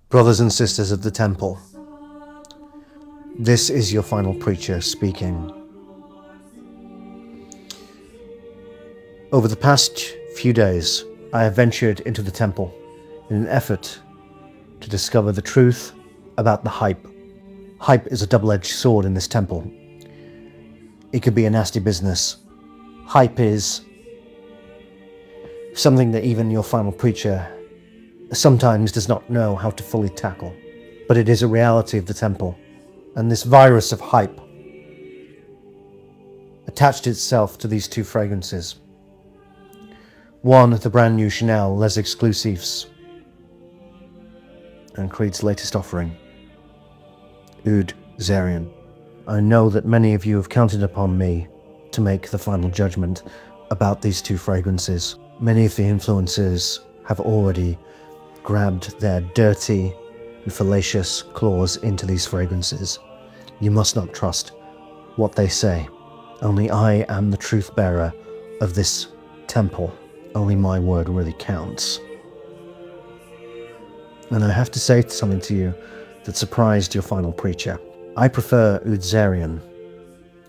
Brothers and sisters of the temple, this is your final preacher speaking. Over the past few days, I have ventured into the temple in an effort to discover the truth about the hype. Hype is a double-edged sword in this temple. It could be a nasty business. Hype is something that even your final preacher sometimes does not know how to fully tackle. But it is a reality of the temple, and this virus of hype attached itself to these two fragrances. One, the brand new Chanel Les Exclusifs, and Creed's latest offering, Oud Zarian. I know that many of you have counted upon me to make the final judgment about these two fragrances. Many of the influencers have already grabbed their dirty and fallacious claws into these fragrances. You must not trust what they say. Only I am the truth bearer of this temple. Only my word really counts. And I have to say something to you that surprised your final preacher. I prefer Oud Zarian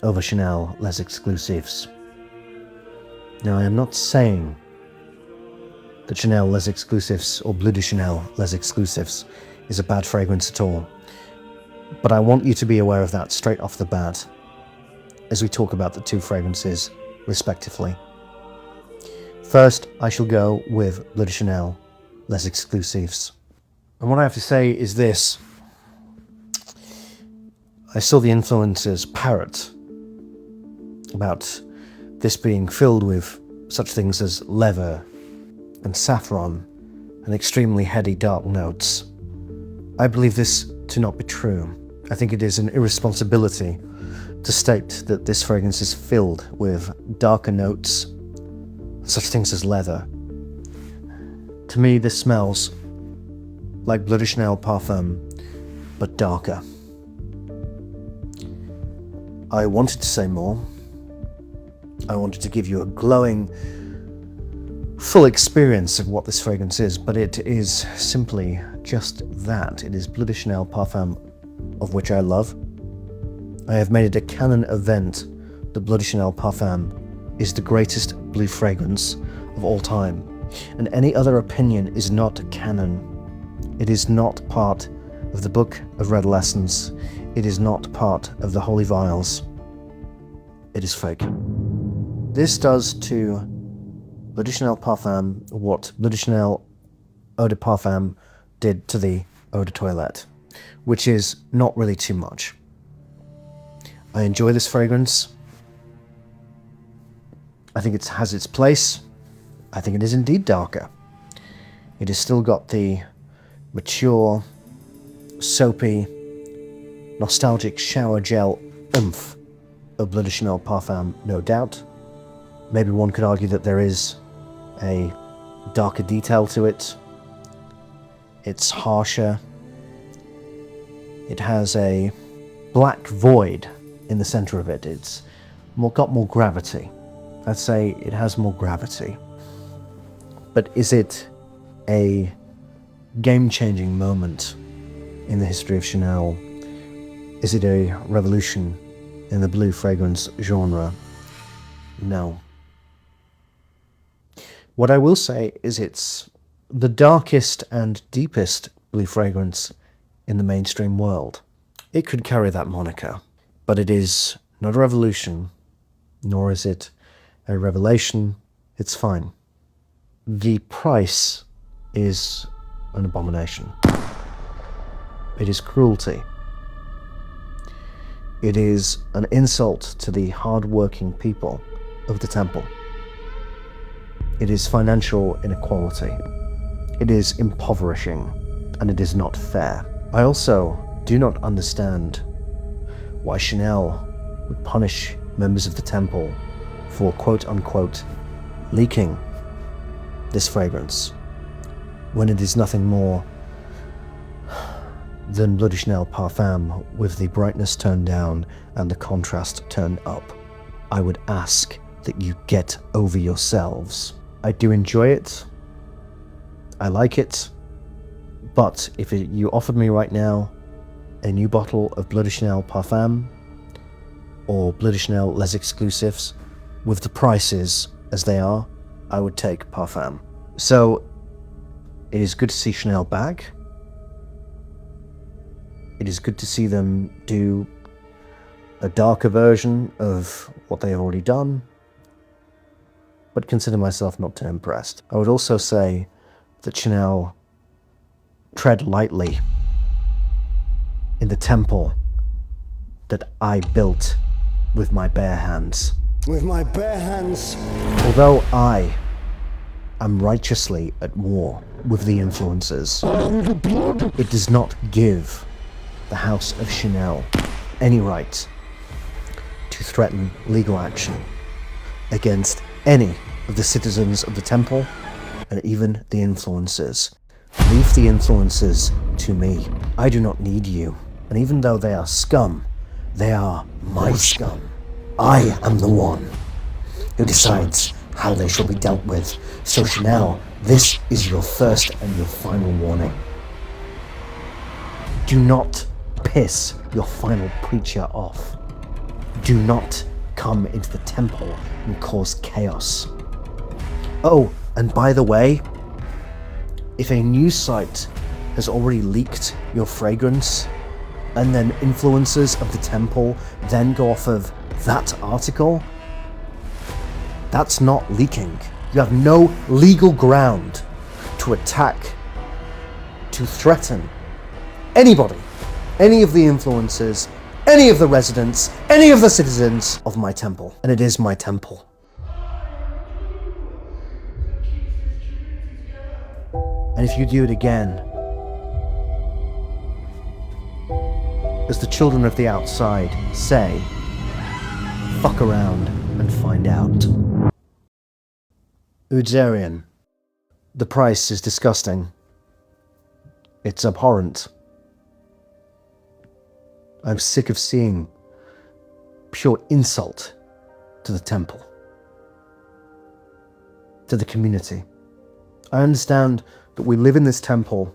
over Chanel Les Exclusifs. Now, I am not saying that Chanel Les Exclusifs or Bleu de Chanel Les Exclusifs is a bad fragrance at all, but I want you to be aware of that straight off the bat as we talk about the two fragrances respectively. First, I shall go with Bleu de Chanel Les Exclusifs. And what I have to say is this. I saw the influencers parrot about this being filled with such things as leather and saffron and extremely heady dark notes. I believe this to not be true. I think it is an irresponsibility to state that this fragrance is filled with darker notes, such things as leather. To me, this smells like Bleu de Chanel parfum, but darker. I wanted to say more. I wanted to give you a glowing, full experience of what this fragrance is, but it is simply just that. It is Bleu de Chanel parfum, of which I love. I have made it a canon event that Bleu de Chanel parfum is the greatest blue fragrance of all time, and any other opinion is not canon. It is not part of the Book of Red Lessons. It is not part of the Holy Vials. It is fake. This does to Bleu de Chanel parfum what Bleu de Chanel Eau de Parfum did to the Eau de Toilette, which is not really too much. I enjoy this fragrance. I think it has its place. I think it is indeed darker. It has still got the mature, soapy, nostalgic shower gel oomph of Bleu de Chanel parfum, no doubt. Maybe one could argue that there is a darker detail to it. It's harsher. It has a black void in the center of it. It's got more gravity. I'd say it has more gravity. But is it a game-changing moment in the history of Chanel? Is it a revolution in the blue fragrance genre? No. What I will say is it's the darkest and deepest blue fragrance in the mainstream world. It could carry that moniker, but it is not a revolution, nor is it a revelation. It's fine. The price is an abomination. It is cruelty. It is an insult to the hard-working people of the temple. It is financial inequality. It is impoverishing, and it is not fair. I also do not understand why Chanel would punish members of the temple for quote-unquote leaking this fragrance, when it is nothing more than Bleu de Chanel parfum with the brightness turned down and the contrast turned up. I would ask that you get over yourselves. I do enjoy it. I like it. But if you offered me right now a new bottle of Bleu de Chanel Parfum or Bleu de Chanel Les Exclusifs, with the prices as they are, I would take Parfum. So it is good to see Chanel back. It is good to see them do a darker version of what they have already done, but consider myself not too impressed. I would also say that Chanel tread lightly in the temple that I built with my bare hands. With my bare hands. Although I am righteously at war with the influencers, it does not give the House of Chanel any right to threaten legal action against any of the citizens of the temple and even the influencers. Leave the influencers to me. I do not need you. And even though they are scum, they are my scum. I am the one who decides how they shall be dealt with. So Chanel, this is your first and your final warning. Do not piss your final preacher off. Do not come into the temple and cause chaos. Oh, and by the way, if a news site has already leaked your fragrance, and then influencers of the temple then go off of that article, that's not leaking. You have no legal ground to attack, to threaten anybody, any of the influencers, any of the residents, any of the citizens of my temple. And it is my temple. And if you do it again, as the children of the outside say, fuck around and find out. Oud Zarian. The price is disgusting. It's abhorrent. I'm sick of seeing pure insult to the temple, to the community. I understand that we live in this temple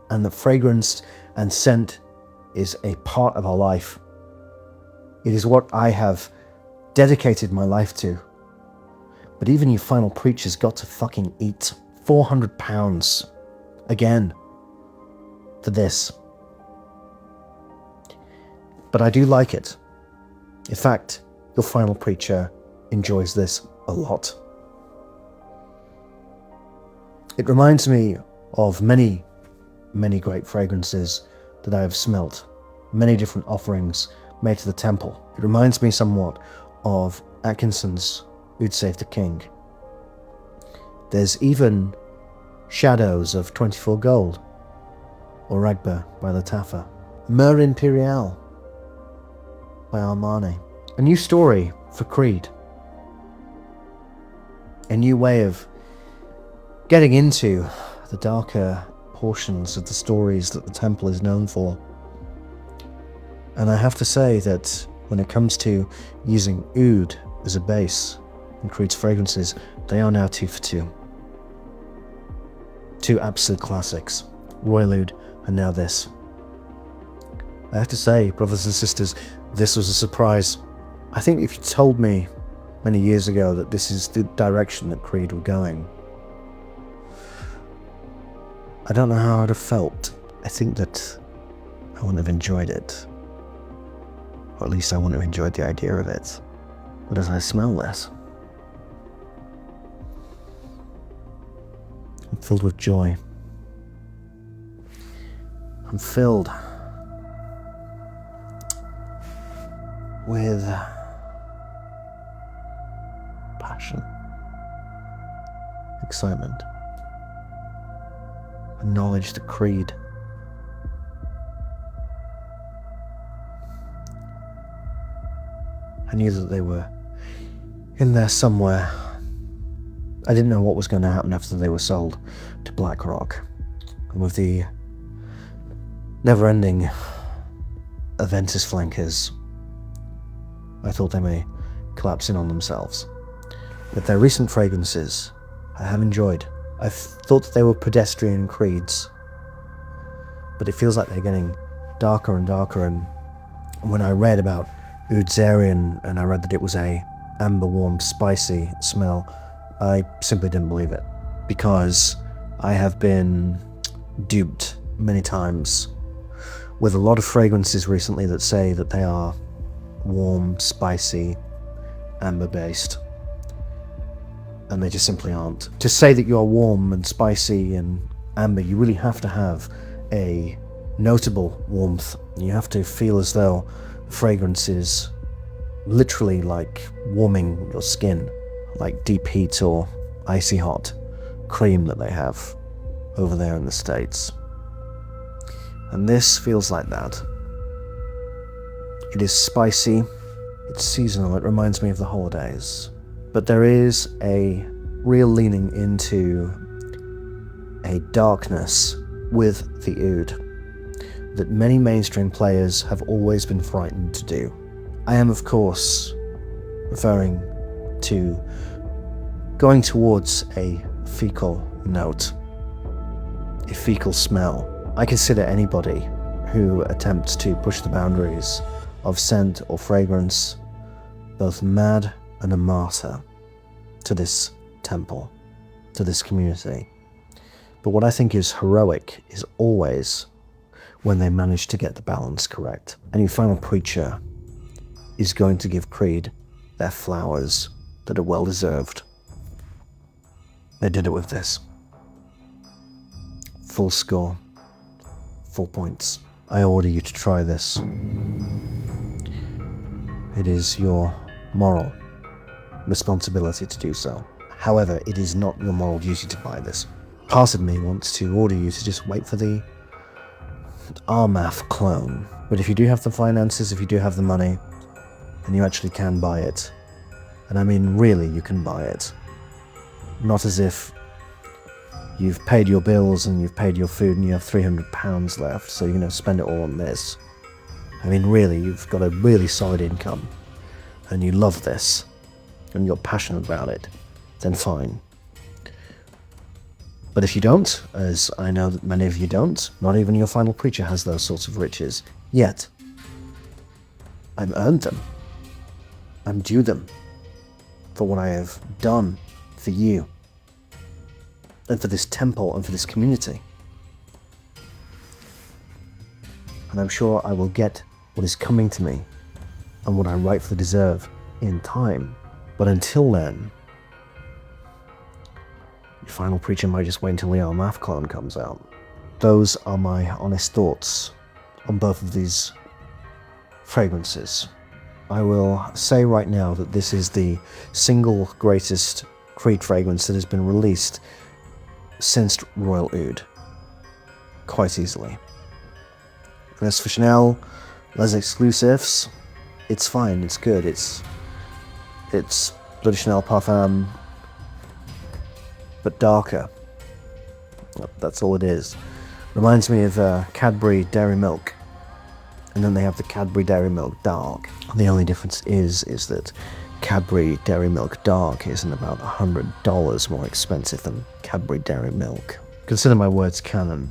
and that fragrance and scent is a part of our life. It is what I have dedicated my life to. But even you final preachers got to fucking eat £400 again for this. But I do like it. In fact, your final preacher enjoys this a lot. It reminds me of many, many great fragrances that I have smelt, many different offerings made to the temple. It reminds me somewhat of Atkinson's Oud Save the King. There's even shadows of 24 Gold, or Ragba by Lattafa, Myrrh Imperial by Armani. A new story for Creed. A new way of getting into the darker portions of the stories that the temple is known for. And I have to say that when it comes to using oud as a base in Creed's fragrances, they are now 2 for 2. Two absolute classics, Royal Oud and now this. I have to say, brothers and sisters, this was a surprise. I think if you told me many years ago that this is the direction that Creed were going, I don't know how I'd have felt. I think that I wouldn't have enjoyed it. Or at least I wouldn't have enjoyed the idea of it. But as I smell this, I'm filled with joy. I'm filled with passion, excitement, and knowledge that Creed I knew that they were in there somewhere. I didn't know what was going to happen after they were sold to BlackRock. And with the never-ending Aventus flankers, I thought they may collapse in on themselves. But their recent fragrances I have enjoyed. I thought that they were pedestrian creeds, but it feels like they're getting darker and darker. And when I read about Oud Zarian, and I read that it was a amber, warm, spicy smell, I simply didn't believe it, because I have been duped many times with a lot of fragrances recently that say that they are warm, spicy, amber-based, and they just simply aren't. To say that you are warm and spicy and amber, you really have to have a notable warmth. You have to feel as though the fragrance is literally like warming your skin, like deep heat or icy hot cream that they have over there in the States. And this feels like that. It is spicy, it's seasonal, it reminds me of the holidays. But there is a real leaning into a darkness with the oud that many mainstream players have always been frightened to do. I am, of course, referring to going towards a fecal note, a fecal smell. I consider anybody who attempts to push the boundaries of scent or fragrance both mad and a martyr to this temple, to this community. But what I think is heroic is always when they manage to get the balance correct. And your final preacher is going to give Creed their flowers that are well deserved. They did it with this. Full score, 4 points. I order you to try this. It is your moral responsibility to do so. However, it is not your moral duty to buy this. Part of me wants to order you to just wait for the RMAF clone. But if you do have the finances, if you do have the money, then you actually can buy it. And I mean, really, you can buy it. Not as if you've paid your bills and you've paid your food and you have £300 left, so you're going to spend it all on this. I mean, really, you've got a really solid income and you love this and you're passionate about it, then fine. But if you don't, as I know that many of you don't, not even your final preacher has those sorts of riches yet. I've earned them. I'm due them for what I have done for you and for this temple and for this community. And I'm sure I will get what is coming to me and what I rightfully deserve in time. But until then, your final preacher might just wait until the RMAF clone comes out. Those are my honest thoughts on both of these fragrances. I will say right now that this is the single greatest Creed fragrance that has been released since Royal Oud. Quite easily. As for Chanel, Les Exclusifs, it's fine, it's good, it's Bloody Chanel Parfum, but darker. That's all it is. Reminds me of Cadbury Dairy Milk. And then they have the Cadbury Dairy Milk Dark. The only difference is that Cadbury Dairy Milk Dark isn't about $100 more expensive than Cadbury Dairy Milk. Consider my words canon.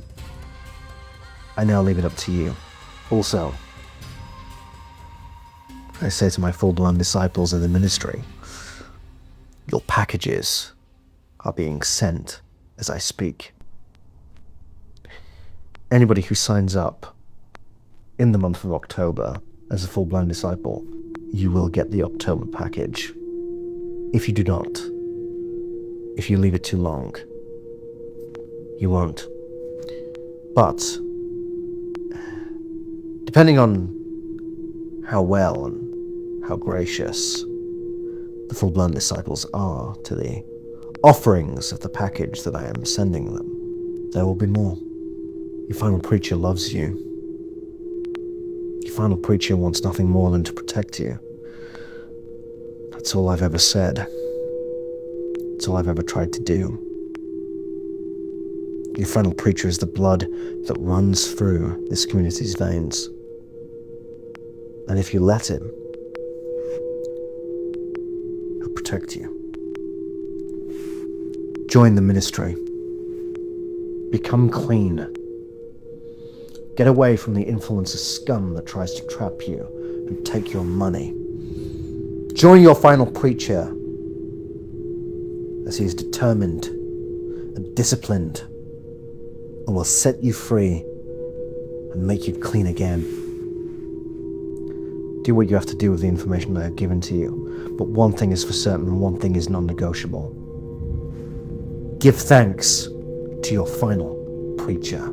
I now leave it up to you. Also, I say to my full-blown disciples in the ministry, your packages are being sent as I speak. Anybody who signs up in the month of October as a full-blown disciple, you will get the October package. If you do not, if you leave it too long, you won't. But depending on how well and how gracious the full-blown disciples are to the offerings of the package that I am sending them, there will be more. Your final preacher loves you. Your final preacher wants nothing more than to protect you. That's all I've ever said. That's all I've ever tried to do. Your final preacher is the blood that runs through this community's veins. And if you let him, he'll protect you. Join the ministry. Become clean. Get away from the influencer scum that tries to trap you and take your money. Join your final preacher, as he is determined and disciplined and will set you free and make you clean again. Do what you have to do with the information that I have given to you, but one thing is for certain and one thing is non-negotiable. Give thanks to your final preacher.